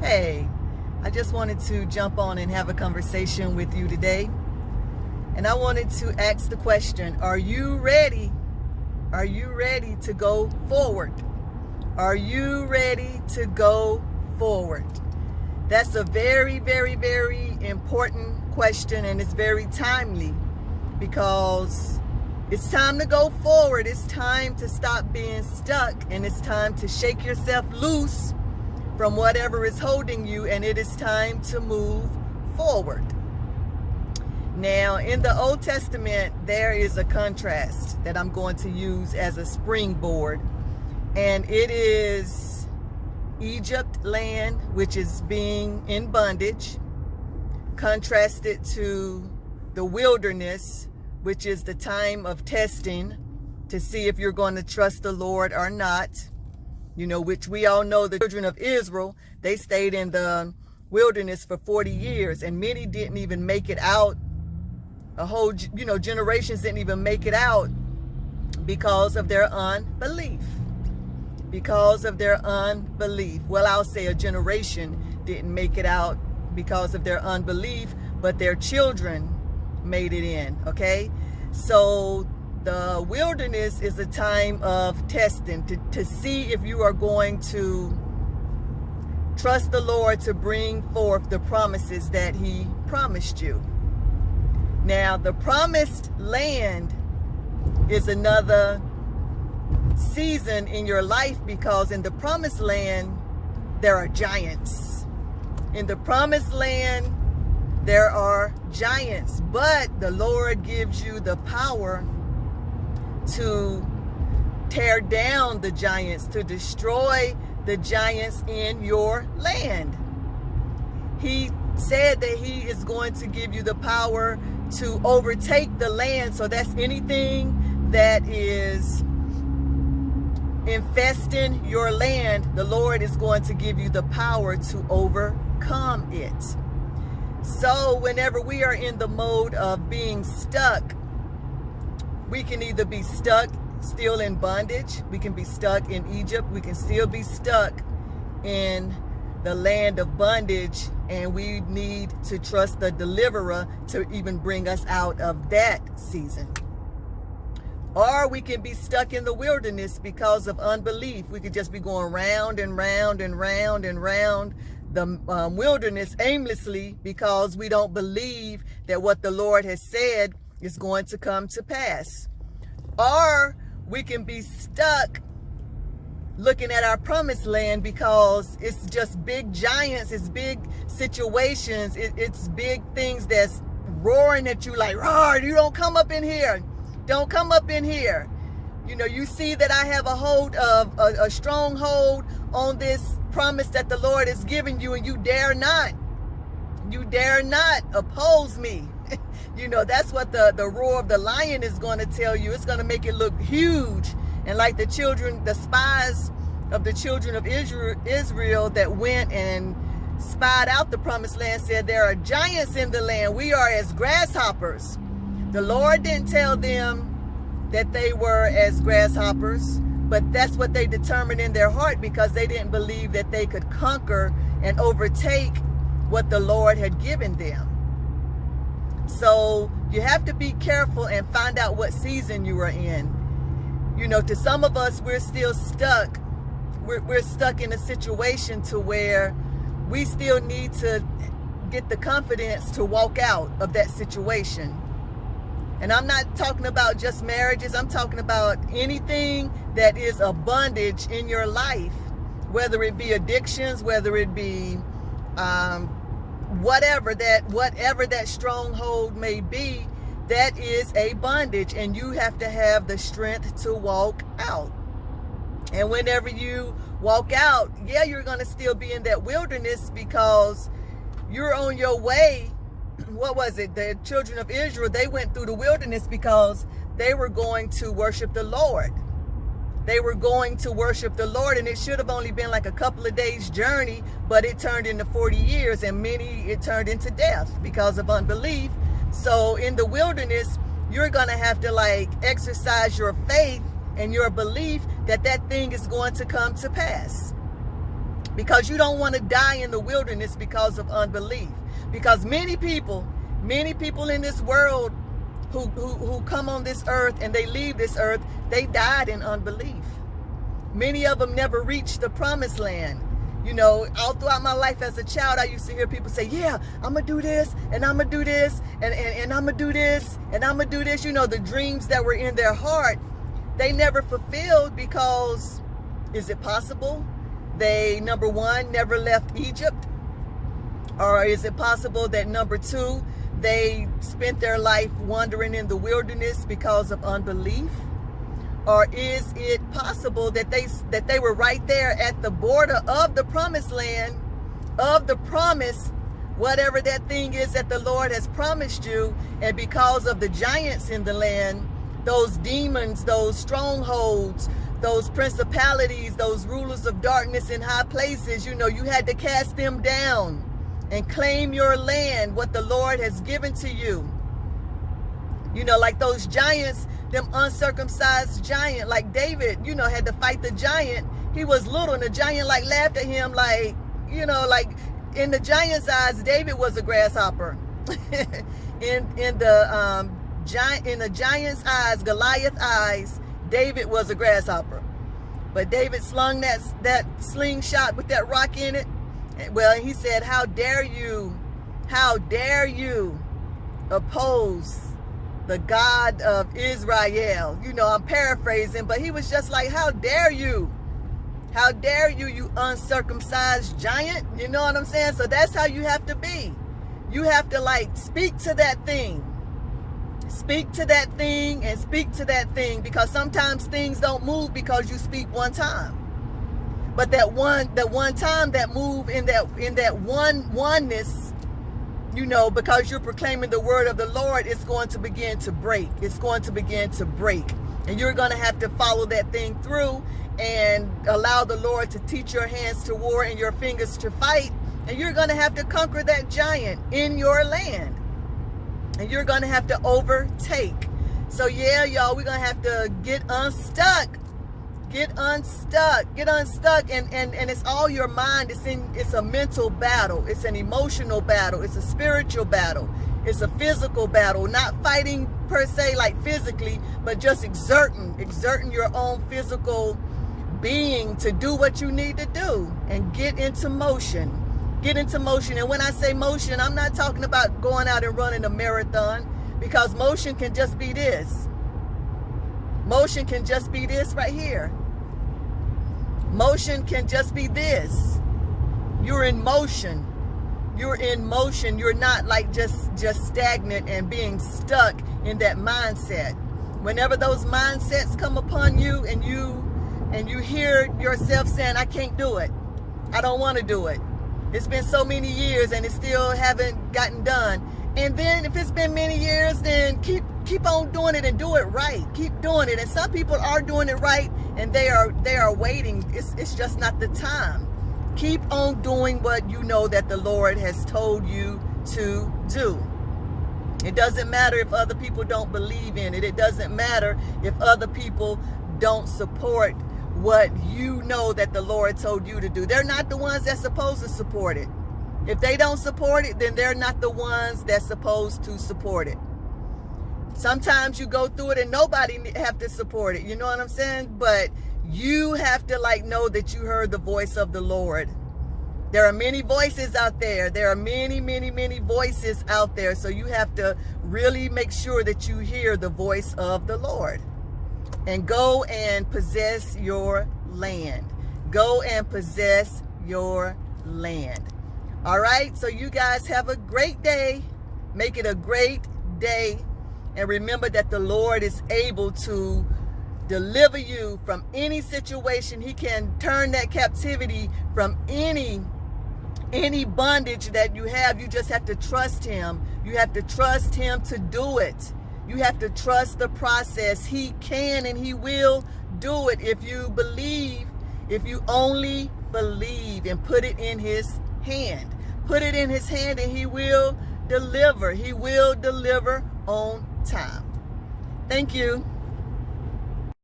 Hey, I just wanted to jump on and have a conversation with you today. And I wanted to ask the question, are you ready? Are you ready to go forward? Are you ready to go forward? That's a very, very, very important question, and it's very timely because it's time to go forward. It's time to stop being stuck, and it's time to shake yourself loose from whatever is holding you, and it is time to move forward. Now, in the Old Testament, there is a contrast that I'm going to use as a springboard, and it is Egypt land, which is being in bondage, contrasted to the wilderness, which is the time of testing to see if you're going to trust the Lord or not. You know, which we all know the children of Israel, they stayed in the wilderness for 40 years, and many didn't even make it out. A whole, generations didn't even make it out because of their unbelief. Because of their unbelief. Well, I'll say a generation didn't make it out because of their unbelief, but their children made it in, okay? So the wilderness is a time of testing to see if you are going to trust the Lord to bring forth the promises that He promised you. Now, the promised land is another season in your life, because in the promised land, there are giants. In the promised land, there are giants, but the Lord gives you the power to tear down the giants, to destroy the giants in your land. He said that He is going to give you the power to overtake the land. So that's anything that is infesting your land. The Lord is going to give you the power to overcome it. So whenever we are in the mode of being stuck, we can either be stuck still in bondage, we can be stuck in Egypt, we can still be stuck in the land of bondage, and we need to trust the deliverer to even bring us out of that season. Or we can be stuck in the wilderness because of unbelief. We could just be going round and round and round and round the wilderness aimlessly because we don't believe that what the Lord has said is going to come to pass. Or we can be stuck looking at our promised land because it's just big giants, it's big situations, it's big things that's roaring at you like, roar, you don't come up in here. Don't come up in here. You see that I have a hold of a stronghold on this promise that the Lord has given you, and you dare not oppose me. That's what the roar of the lion is going to tell you. It's going to make it look huge. And like the spies of the children of Israel that went and spied out the promised land said, there are giants in the land. We are as grasshoppers. The Lord didn't tell them that they were as grasshoppers, but that's what they determined in their heart because they didn't believe that they could conquer and overtake what the Lord had given them. So you have to be careful and find out what season you are in. To some of us, we're still stuck. We're stuck in a situation to where we still need to get the confidence to walk out of that situation. And I'm not talking about just marriages. I'm talking about anything that is a bondage in your life, whether it be addictions, whether it be whatever that stronghold may be, that is a bondage, and you have to have the strength to walk out. And whenever you walk out, you're going to still be in that wilderness because you're on your way. What was it? The children of Israel, they went through the wilderness because they were going to worship the Lord. They were going to worship the Lord, and it should have only been like a couple of days' journey, but it turned into 40 years, and it turned into death because of unbelief. So in the wilderness, you're going to have to exercise your faith and your belief that that thing is going to come to pass. Because you don't want to die in the wilderness because of unbelief. Because many people in this world who come on this earth and they leave this earth, they died in unbelief. Many of them never reached the promised land. You know, all throughout my life as a child, I used to hear people say, yeah, I'm going to do this, and I'm going to do this, and I'm going to do this, and I'm going to do this. You know, the dreams that were in their heart, they never fulfilled because, is it possible they, number one, never left Egypt? Or is it possible that, number two, they spent their life wandering in the wilderness because of unbelief? Or is it possible that they were right there at the border of the promised land, of the promise, whatever that thing is that the Lord has promised you, and because of the giants in the land, those demons, those strongholds, those principalities, those rulers of darkness in high places, you know, you had to cast them down and claim your land, what the Lord has given to you. You know, like those giants, them uncircumcised giant, like David, you know, had to fight the giant. He was little, and the giant like laughed at him, like, you know, like in the giant's eyes, David was a grasshopper. in the giant's eyes, Goliath's eyes, David was a grasshopper. But David slung that slingshot with that rock in it. Well, he said, how dare you oppose the God of Israel? You know, I'm paraphrasing, but he was just like, how dare you, you uncircumcised giant? You know what I'm saying? So that's how you have to be. You have to like speak to that thing. Speak to that thing and speak to that thing, because sometimes things don't move because you speak one time. But that one time that move in that oneness, you know, because you're proclaiming the word of the Lord, it's going to begin to break. It's going to begin to break. And you're going to have to follow that thing through and allow the Lord to teach your hands to war and your fingers to fight. And you're going to have to conquer that giant in your land. And you're going to have to overtake. So yeah, y'all, we're going to have to get unstuck. Get unstuck, and it's all your mind. It's a mental battle. It's an emotional battle. It's a spiritual battle. It's a physical battle. Not fighting per se like physically, but just exerting your own physical being to do what you need to do and get into motion. Get into motion. And when I say motion, I'm not talking about going out and running a marathon, because motion can just be this. Motion can just be this right here. Motion can just be this. You're in motion. You're in motion. You're not like just stagnant and being stuck in that mindset. Whenever those mindsets come upon you and you hear yourself saying, I can't do it. I don't want to do it. It's been so many years and it still haven't gotten done. And then if it's been many years, then keep on doing it and do it right. Keep doing it. And some people are doing it right and they are waiting. It's just not the time. Keep on doing what you know that the Lord has told you to do. It doesn't matter if other people don't believe in it. It doesn't matter if other people don't support what you know that the Lord told you to do. They're not the ones that's supposed to support it. If they don't support it, then they're not the ones that's supposed to support it. Sometimes you go through it and nobody have to support it. You know what I'm saying? But you have to like know that you heard the voice of the Lord. There are many voices out there. There are many, many, many voices out there. So you have to really make sure that you hear the voice of the Lord. And go and possess your land. Go and possess your land. All right, so you guys have a great day. Make it a great day. And remember that the Lord is able to deliver you from any situation. He can turn that captivity from any bondage that you have. You just have to trust him. You have to trust him to do it. You have to trust the process. He can and he will do it if you believe, if you only believe and put it in his hand. Put it in his hand and he will deliver. He will deliver on time. Thank you.